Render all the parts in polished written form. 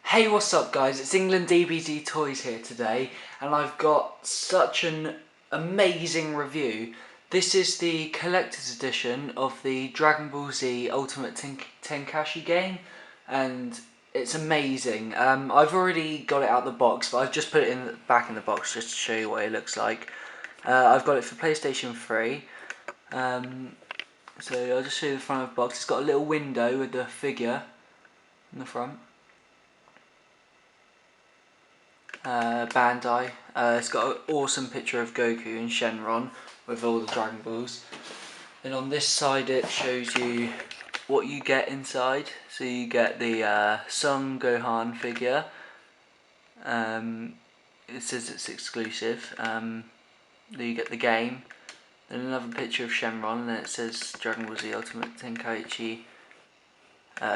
Hey, what's up guys, it's englandDBZtoys here today, and I've got such an amazing review. This is the collector's edition of the Dragonball Z Ultimate Tenkaichi game, and it's amazing. I've already got it out of the box, but I've just put it back in the box just to show you what it looks like. I've got it for PlayStation 3, so I'll just show you the front of the box. It's got a little window with the figure in the front. Bandai. It's got an awesome picture of Goku and Shenron with all the Dragon Balls. And on this side it shows you what you get inside. So you get the Son Gohan figure. It says it's exclusive. Then you get the game. Then another picture of Shenron, and then it says Dragon Ball Z Ultimate Tenkaichi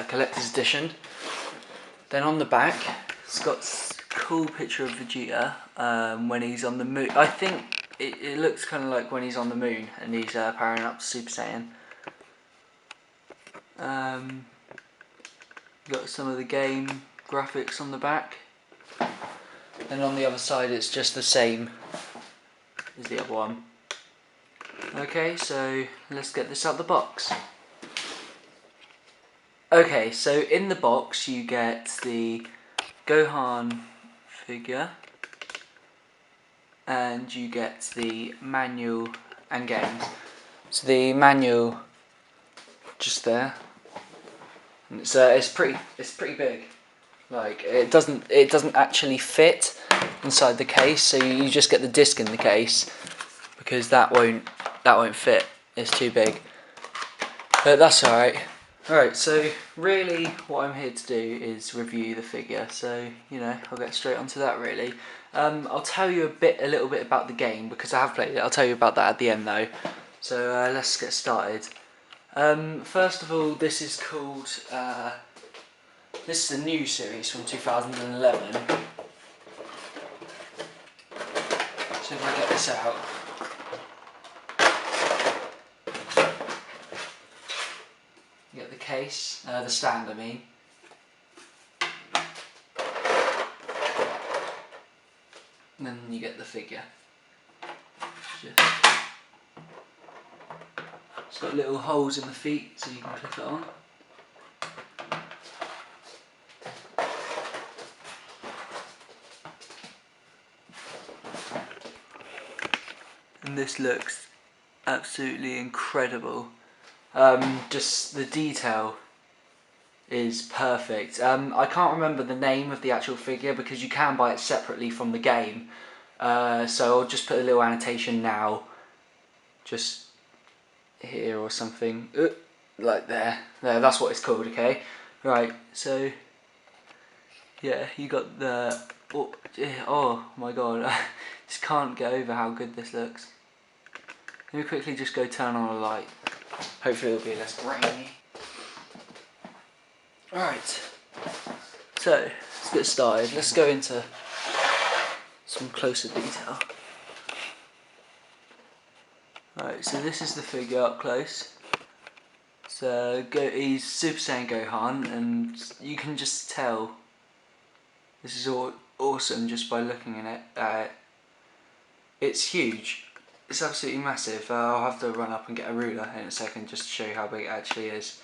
Collector's Edition. Then on the back it's got cool picture of Vegeta when he's on the moon. I think it looks kind of like when he's on the moon and he's powering up to Super Saiyan. Got some of the game graphics on the back, and on the other side it's just the same as the other one. Okay, so let's get this out of the box. Okay, so in the box you get the Gohan figure, and you get the manual and games. So the manual just there, and it's pretty big. Like it doesn't actually fit inside the case, so you just get the disc in the case because that won't fit. It's too big, but that's alright. Alright, so really what I'm here to do is review the figure, so I'll get straight onto that really. I'll tell you a little bit about the game because I have played it. I'll tell you about that at the end though. So let's get started. First of all, this is called, this is a new series from 2011. So if I get this out. You get the case, the stand I mean. And then you get the figure. It's got little holes in the feet so you can clip it on. And this looks absolutely incredible. Just the detail is perfect. I can't remember the name of the actual figure because you can buy it separately from the game. So I'll just put a little annotation now, just here or something, like there. That's what it's called. Okay, right. So yeah, you got the. Oh my god, I just can't get over how good this looks. Let me quickly just go turn on a light. Hopefully it'll be less grainy. Alright, so let's get started. Let's go into some closer detail. Alright, so this is the figure up close. So he's Super Saiyan Gohan, and you can just tell this is all awesome just by looking at it. It's huge. It's absolutely massive. I'll have to run up and get a ruler in a second just to show you how big it actually is.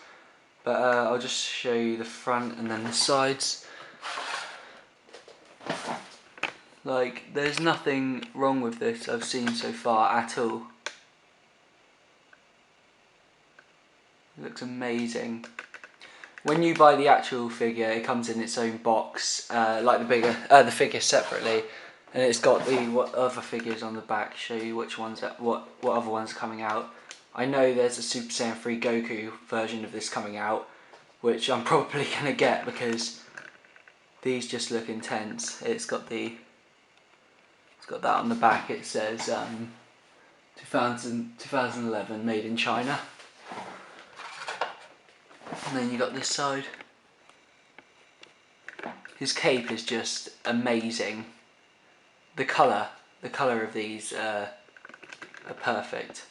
But I'll just show you the front and then the sides. Like, there's nothing wrong with this I've seen so far at all. It looks amazing. When you buy the actual figure, it comes in its own box, like the figure separately. And it's got what other figures on the back, show you which ones what other ones are coming out. I know there's a Super Saiyan 3 Goku version of this coming out, which I'm probably gonna get because these just look intense. It's got that on the back. It says 2011, made in China. And then you got this side. His cape is just amazing. The colour of these are perfect.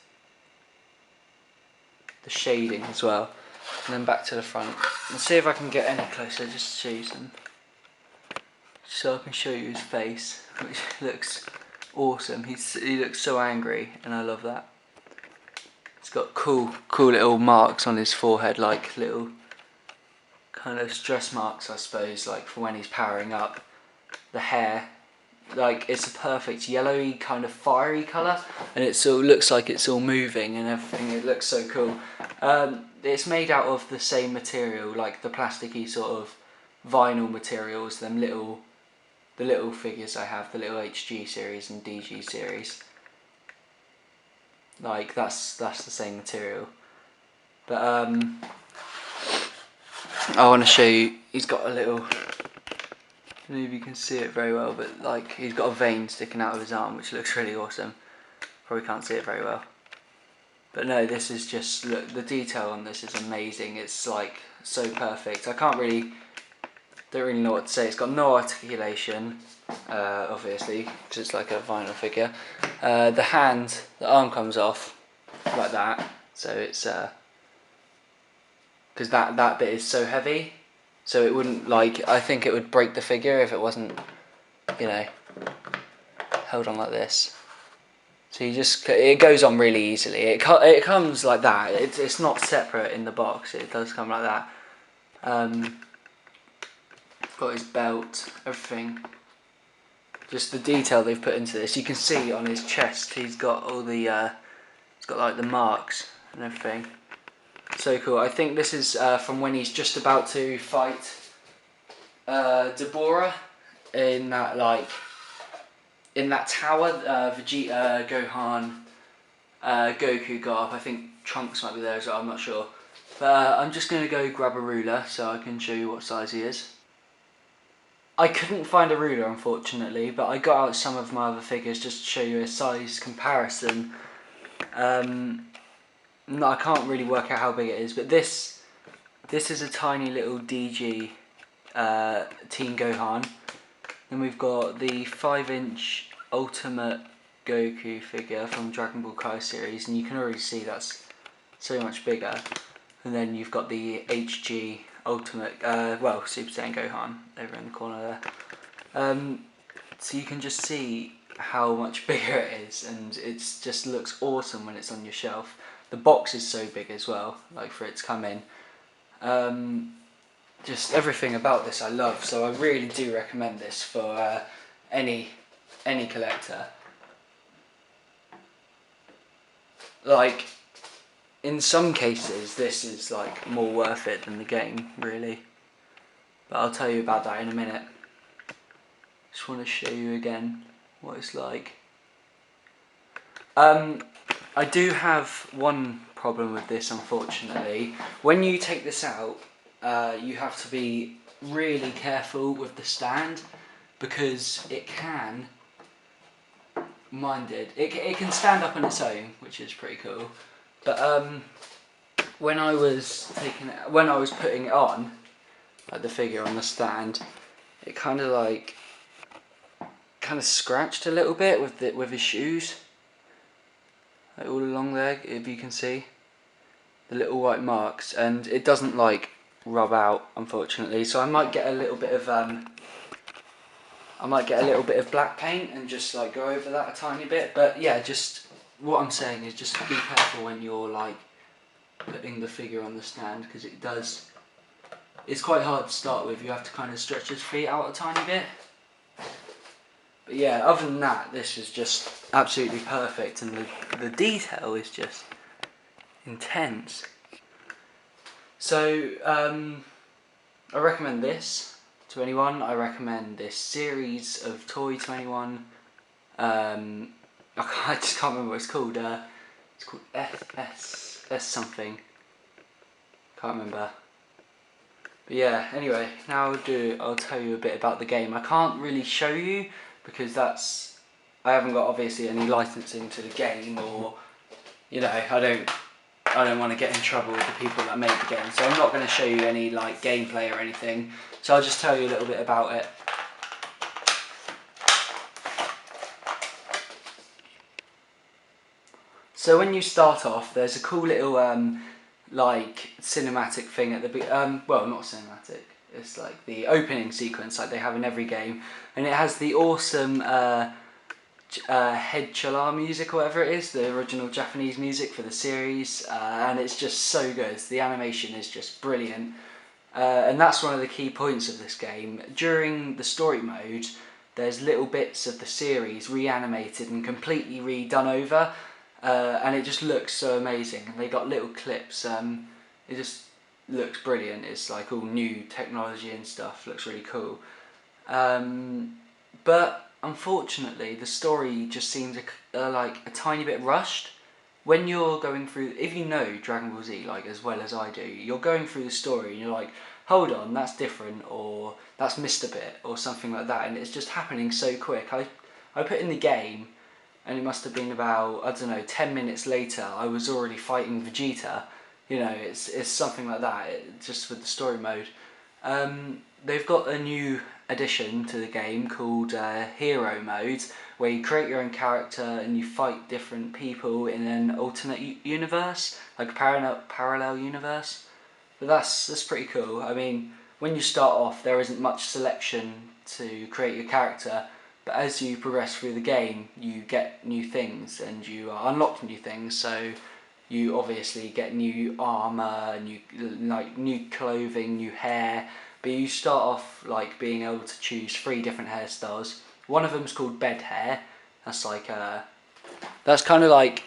The shading as well. And then back to the front. Let's see if I can get any closer, just to show you some. so I can show you his face, which looks awesome. He looks so angry, and I love that. He's got cool little marks on his forehead, like little kind of stress marks, I suppose, like for when he's powering up. The hair, like it's a perfect yellowy kind of fiery colour, and it sort of looks like it's all moving and everything. It looks so cool. It's made out of the same material, like the plasticky sort of vinyl materials, the little figures I have, the little HG series and DG series. Like that's the same material. But I want to show you. He's got a little. I don't know if you can see it very well, but like he's got a vein sticking out of his arm, which looks really awesome. Probably can't see it very well. But no, this is just, look, the detail on this is amazing. It's like so perfect. I don't really know what to say. It's got no articulation, obviously, because it's like a vinyl figure. The arm comes off like that. So it's, because that bit is so heavy. So it wouldn't, like, I think it would break the figure if it wasn't, you know, held on like this. So it goes on really easily. It comes like that. It's not separate in the box. It does come like that. Got his belt, everything. Just the detail they've put into this. You can see on his chest. He's got all the. He's got like the marks and everything. So cool. I think this is from when he's just about to fight Deborah in that tower. Vegeta, Gohan, Goku got up. I think Trunks might be there as well. I'm not sure. But I'm just going to go grab a ruler so I can show you what size he is. I couldn't find a ruler, unfortunately, but I got out some of my other figures just to show you a size comparison. No, I can't really work out how big it is, but this is a tiny little DG Teen Gohan. Then we've got the 5-inch Ultimate Goku figure from Dragonball Z series, and you can already see that's so much bigger. And then you've got the HG Ultimate, Super Saiyan Gohan over in the corner there. So you can just see how much bigger it is, and it just looks awesome when it's on your shelf. The box is so big as well, like for it to come in. Just everything about this I love, so I really do recommend this for any collector. Like, in some cases this is like more worth it than the game, really. But I'll tell you about that in a minute. Just want to show you again what it's like. I do have one problem with this, unfortunately. When you take this out, you have to be really careful with the stand, because it can, it can stand up on its own, which is pretty cool. But when I was putting it on, like the figure on the stand, it kind of scratched a little bit with his shoes. Like all along there, if you can see the little white marks, and it doesn't like rub out, unfortunately. So I might get a little bit of black paint and just like go over that a tiny bit. But yeah, just what I'm saying is just be careful when you're like putting the figure on the stand, because it's quite hard to start with. You have to kind of stretch his feet out a tiny bit. But yeah, other than that, this is just absolutely perfect, and the detail is just intense. So, I recommend this to anyone. I recommend this series of toy to anyone. I just can't remember what it's called. It's called S something. Can't remember. But yeah, anyway, now I'll tell you a bit about the game. I can't really show you, because I haven't got obviously any licensing to the game, or you know, I don't want to get in trouble with the people that made the game, so I'm not going to show you any like gameplay or anything. So I'll just tell you a little bit about it. So when you start off, there's a cool little like cinematic thing at the well, not cinematic. It's like the opening sequence like they have in every game, and it has the awesome head chala music or whatever it is, the original Japanese music for the series, and it's just so good. The animation is just brilliant, and that's one of the key points of this game. During the story mode, there's little bits of the series reanimated and completely redone over, and it just looks so amazing. And they got little clips. It just looks brilliant. It's like all new technology and stuff. Looks really cool. But unfortunately, the story just seems like a tiny bit rushed. When you're going through, if you know Dragon Ball Z like as well as I do, you're going through the story and you're like, hold on, that's different, or that's missed a bit, or something like that, and it's just happening so quick. I put in the game, and it must have been about, I don't know, 10 minutes later, I was already fighting Vegeta. You know, it's something like that, just with the story mode. They've got a new addition to the game called Hero Mode, where you create your own character and you fight different people in an alternate universe, like a parallel universe. But that's pretty cool. I mean, when you start off, there isn't much selection to create your character, but as you progress through the game, you get new things and you unlock new things. So you obviously get new armor, new clothing, new hair. But you start off like being able to choose 3 different hairstyles. One of them's called bed hair. That's like that's kind of like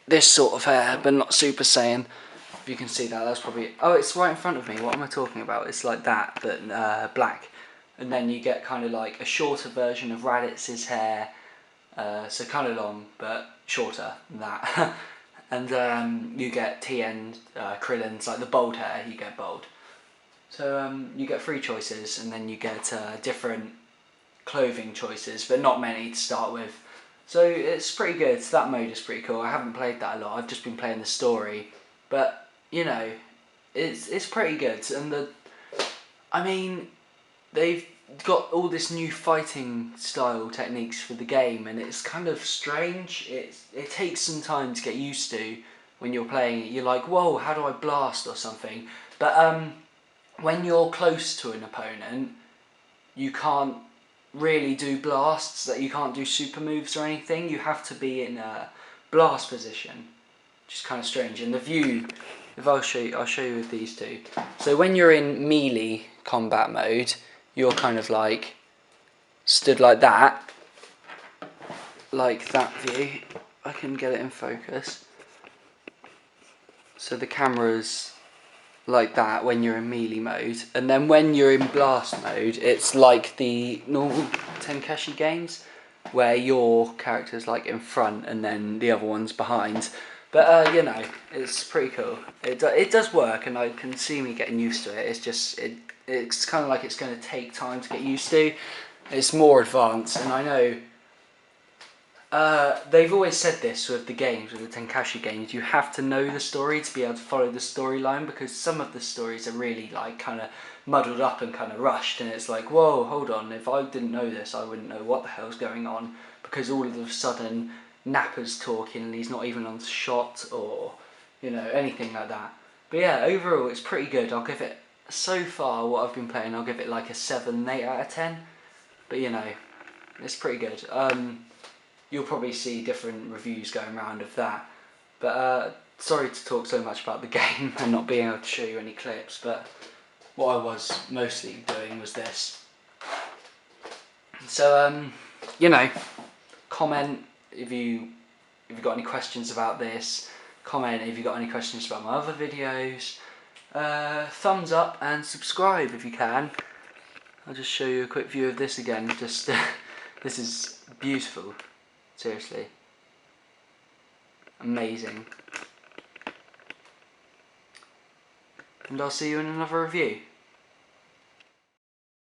this sort of hair, but not Super Saiyan. If you can see that, that's probably... Oh, it's right in front of me. What am I talking about? It's like that, but black. And then you get kind of like a shorter version of Raditz's hair. So kind of long, but shorter than that. And you get TN Krillin's, like the bold hair, you get bold. So you get 3 choices, and then you get different clothing choices, but not many to start with. So it's pretty good. That mode is pretty cool. I haven't played that a lot. I've just been playing the story. But you know, it's pretty good, and I mean, they've got all this new fighting style techniques for the game, and it's kind of strange. It takes some time to get used to when you're playing it. You're like, whoa, how do I blast or something? But when you're close to an opponent, you can't really do blasts. That you can't do super moves or anything. You have to be in a blast position, which is kind of strange. And the view, if I'll show you with these two. So when you're in melee combat mode, you're kind of like stood like that view. I can get it in focus. So the camera's like that when you're in melee mode, and then when you're in blast mode, it's like the normal Tenkaichi games, where your character's like in front and then the other one's behind. But you know, it's pretty cool. It does work, and I can see me getting used to it. It's just it's kind of like it's going to take time to get used to. It's more advanced, and I know they've always said this with the games, with the Tenkaichi games. You have to know the story to be able to follow the storyline, because some of the stories are really like kind of muddled up and kind of rushed, and it's like, whoa, hold on. If I didn't know this, I wouldn't know what the hell's going on, because all of a sudden Nappa's talking and he's not even on shot, or you know, anything like that. But yeah, overall it's pretty good. I'll give it, so far what I've been playing, I'll give it like a 7, 8 out of 10. But you know, it's pretty good. You'll probably see different reviews going around of that. But sorry to talk so much about the game and not being able to show you any clips, but what I was mostly doing was this. So you know, comment if you've got any questions about this. Comment if you've got any questions about my other videos. Thumbs up and subscribe if you can. I'll just show you a quick view of this again. Just this is beautiful. Seriously. Amazing. And I'll see you in another review.